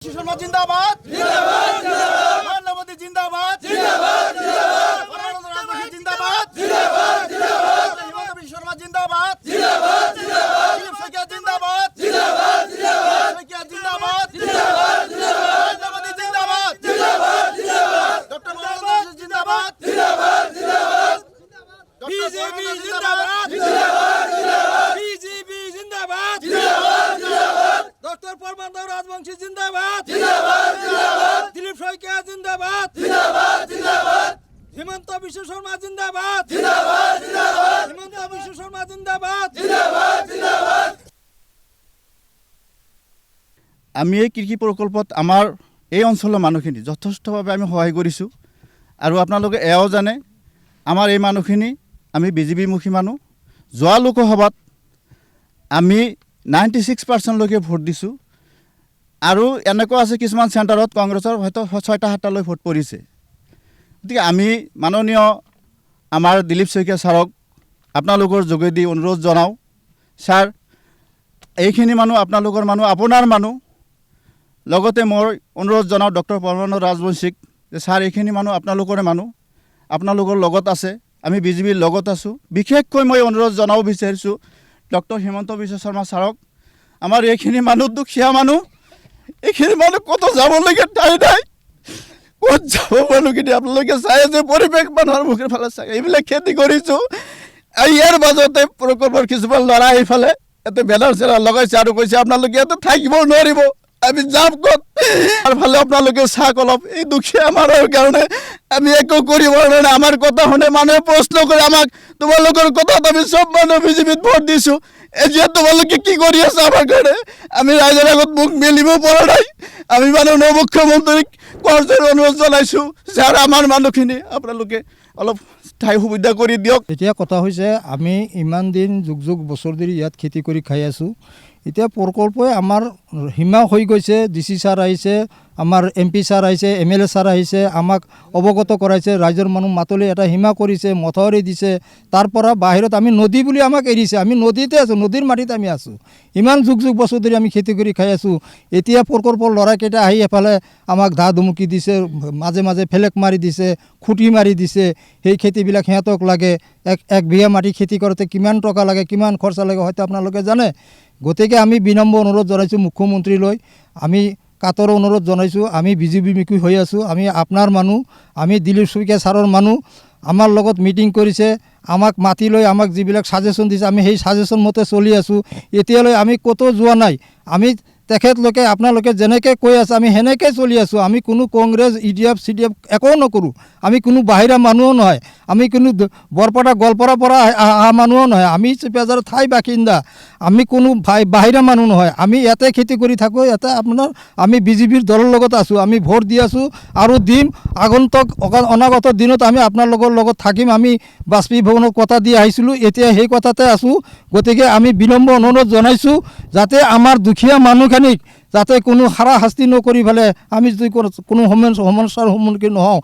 শর্মা জিন্দাবাদ জিন্দাবাদ জিন্দাবাদ মানবতী জিন্দাবাদ জিন্দাবাদ জিন্দাবাদ জিন্দাবাদ জিন্দাবাদ জিন্দাবাদ হিমন্ত বিশ্ব শর্মা জিন্দাবাদ জিন্দাবাদ জিন্দাবাদ দিলীপ শইকীয়া জিন্দাবাদ জিন্দাবাদ জিন্দাবাদ শইকীয়া জিন্দাবাদ জিন্দাবাদ জিন্দাবাদ মানবতী জিন্দাবাদ জিন্দাবাদ জিন্দাবাদ ডক্টর মোহাম্মদ জিন্দাবাদ জিন্দাবাদ জিন্দাবাদ বিজেপি জিন্দাবাদ জিন্দাবাদ জিন্দাবাদ বিজেপি জিন্দাবাদ জিন্দাবাদ জিন্দাবাদ ডক্টর পরমানন্দ রাজবংশী জিন্দাবাদ জিন্দাবাদ জিন্দাবাদ দিলীপ শইকীয়া জিন্দাবাদ জিন্দাবাদ জিন্দাবাদ হিমন্ত বিশ্ব শর্মা জিন্দাবাদ জিন্দাবাদ জিন্দাবাদ হিমন্ত বিশ্ব শর্মা জিন্দাবাদ জিন্দাবাদ জিন্দাবাদ আমি এই কৃষি প্ৰকল্পত আমাৰ এই অঞ্চলৰ মানুহখিনি যথেষ্টভাৱে আমি সহায় কৰিছোঁ আৰু আপোনালোকে এয়াও জানে আমাৰ এই মানুহখিনি আমি বিজেপিমুখী মানুহ যোৱা লোকসভাত আমি 96% লৈকে ভোট দিছোঁ আৰু এনেকুৱা আছে কিছুমান চেণ্টাৰত কংগ্ৰেছৰ হয়তো 6-7টালৈ ভোট পৰিছে গতিকে আমি মাননীয় আমাৰ দিলীপ শইকীয়া ছাৰক আপোনালোকৰ যোগেদি অনুৰোধ জনাওঁ ছাৰ এইখিনি মানুহ আপোনালোকৰ মানুহ আপোনাৰ মানুহ লগতে মই অনুৰোধ জনাওঁ ডক্টৰ পৰমানন্দ ৰাজবংশীক যে ছাৰ এইখিনি মানুহ আপোনালোকৰে মানুহ আপোনালোকৰ লগত আছে আমি বিজেপিৰ লগত আছোঁ বিশেষকৈ মই অনুৰোধ জনাব বিচাৰিছোঁ ডক্টৰ হিমন্ত বিশ্ব শৰ্মা ছাৰক আমাৰ এইখিনি মানুহ দুখীয়া মানুহ এইখিনি মানুহ ক'ত যাবলগীয়া ঠাই নাই ক'ত যাব মানুহখিনি আপোনালোকে চাই যে পৰিৱেশ মানুহৰ মুখৰ ফালে চাই এইবিলাক খেতি কৰিছোঁ ইয়াৰ মাজতে প্ৰকল্পৰ কিছুমান ল'ৰা এইফালে ইয়াতে বেনাৰ চেনাৰ লগাইছে আৰু কৈছে আপোনালোকে ইয়াতে থাকিব নোৱাৰিব আমি যাম ক'ত আৰু ফালে আপোনালোকে চাওক অলপ এই দুখীয়া মানুহৰ কাৰণে আমি একো কৰিব নোৱাৰে আমাৰ কথা শুনে মানুহে প্ৰশ্ন কৰে আমাক তোমালোকৰ কথাত আমি চব মানুহ বিজেপিত ভোট দিছোঁ এতিয়া তোমালোকে কি কৰি আছা আমাৰ কাৰণে আমি ৰাইজৰ আগত মুখ মেলিব পৰা নাই আমি মাননীয় মুখ্যমন্ত্ৰীক কৰ্জৰ অনুৰোধ জনাইছোঁ যে আমাৰ মানুহখিনি আপোনালোকে অলপ ঠাই সুবিধা কৰি দিয়ক এতিয়া কথা হৈছে আমি ইমান দিন যুগ বছৰ ধৰি ইয়াত খেতি কৰি খাই আছোঁ এতিয়া প্ৰকল্পই আমাৰ সীমা হৈ গৈছে ডিচি ছাৰ আহিছে আমাৰ MP ছাৰ আহিছে MLA ছাৰ আহিছে আমাক অৱগত কৰাইছে ৰাইজৰ মানুহ মাতলি এটা সীমা কৰিছে মথাউৰি দিছে তাৰ পৰা বাহিৰত আমি নদী বুলি আমাক এৰিছে আমি নদীতে আছোঁ নদীৰ মাটিত আমি আছোঁ ইমান যুগ বছৰ ধৰি আমি খেতি কৰি খাই আছোঁ এতিয়া প্ৰকল্পৰ ল'ৰাকেইটা আহি এফালে আমাক ধা ধুমুকি দিছে মাজে মাজে ফেলেক মাৰি দিছে খুঁটি মাৰি দিছে সেই খেতিবিলাক সিহঁতক লাগে এক বিঘা মাটি খেতি কৰোঁতে কিমান টকা লাগে কিমান খৰচা লাগে হয়তো আপোনালোকে জানে গতিকে আমি বিনম্ৰ অনুৰোধ জনাইছোঁ মুখ্যমন্ত্ৰীলৈ আমি কাতৰ অনুৰোধ জনাইছোঁ আমি বিজেপিমুখী হৈ আছোঁ আমি আপোনাৰ মানুহ আমি দিলীপ শইকীয়া ছাৰৰ মানুহ আমাৰ লগত মিটিং কৰিছে আমাক মাতি লৈ আমাক যিবিলাক ছাজেশ্যন দিছে আমি সেই ছাজেশ্যন মতে চলি আছোঁ এতিয়ালৈ আমি ক'তো যোৱা নাই আমি তেখেতলোকে আপোনালোকে যেনেকৈ কৈ আছে আমি সেনেকৈ চলি আছোঁ আমি কোনো কংগ্ৰেছ EDF CDF একো নকৰোঁ আমি কোনো বাহিৰা মানুহো নহয় আমি কোনো বৰপেটা গোৱালপাৰাৰ পৰা অহা মানুহো নহয় আমি চিপাঝাৰৰ ঠাই বাসিন্দা আমি কোনো বাহিৰা মানুহ নহয় আমি ইয়াতে খেতি কৰি থাকোঁ ইয়াতে আপোনাৰ আমি বিজেপিৰ দলৰ লগত আছোঁ আমি ভোট দি আছোঁ আৰু দিম আগন্তুক অনাগত দিনত আমি আপোনালোকৰ লগত থাকিম আমি বাষ্পীভৱনত কথা দি আহিছিলোঁ এতিয়া সেই কথাতে আছোঁ গতিকে আমি বিনম্ৰ অনুৰোধ জনাইছোঁ যাতে আমাৰ দুখীয়া মানুহখিনিক যাতে কোনো হাৰাশাস্তি নকৰি পেলাই আমি যদি কোনো সমস্যাৰ সন্মুখীন নহওঁ